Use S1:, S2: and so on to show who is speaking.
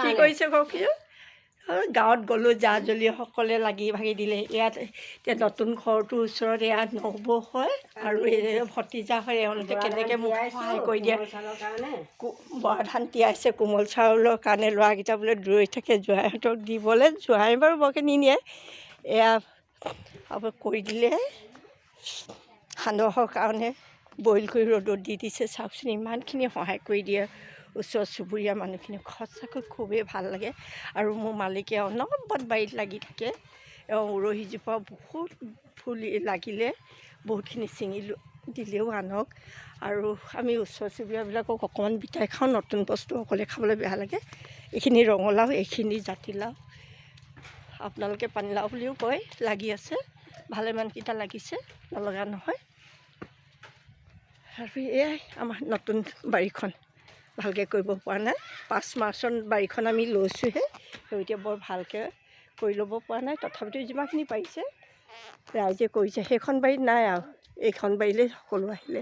S1: কি কৰিছে কওক গাঁৱত গ'লোঁ জা জলীসকলে লাগি ভাগি দিলে ইয়াত এতিয়া নতুন ঘৰটোৰ ওচৰত ইয়াত নবৌ হয় আৰু এই ভতিজা হয় এওঁলোকে কেনেকৈ মোক সহায় কৰি দিয়ে বৰা ধান তিয়াইছে কোমল চাউলৰ কাৰণে ল'ৰাকেইটা বোলে দূৰৈ থাকে জোৱাইহঁতক দিবলৈ জোৱাই বাৰু বৰকৈ নিনিয়ে এয়া আকৌ কৰি দিলে সান্দহৰ কাৰণে বইল কৰি ৰ'দত দি দিছে চাওকচোন ইমানখিনি সহায় কৰি দিয়ে ওচৰ চুবুৰীয়া মানুহখিনি সঁচাকৈ খুবেই ভাল লাগে আৰু মোৰ মালিকে অনবৰত বাৰীত লাগি থাকে উৰহীজোপা বহুত ফুল লাগিলে বহুতখিনি ছিঙি দিলেও আনক আৰু আমি ওচৰ চুবুৰীয়াবিলাকক অকণমান বিটাই খাওঁ নতুন বস্তু অকলে খাবলৈ বেয়া লাগে এইখিনি ৰঙালাও এইখিনি জাতিলাও আপোনালোকে পানীলাও বুলিও কয় লাগি আছে ভালেমানকেইটা লাগিছে নলগা নহয় আৰু এয়াই আমাৰ নতুন বাৰীখন ভালকৈ কৰিব পৰা নাই 5 মাৰ্চত বাৰীখন আমি লৈছোঁহে সেই এতিয়া বৰ ভালকৈ কৰি ল'ব পৰা নাই তথাপিতো যিমানখিনি পাৰিছে ৰাইজে কৰিছে সেইখন বাৰীত নাই আৰু এইখন বাৰীলৈ সকলো আহিলে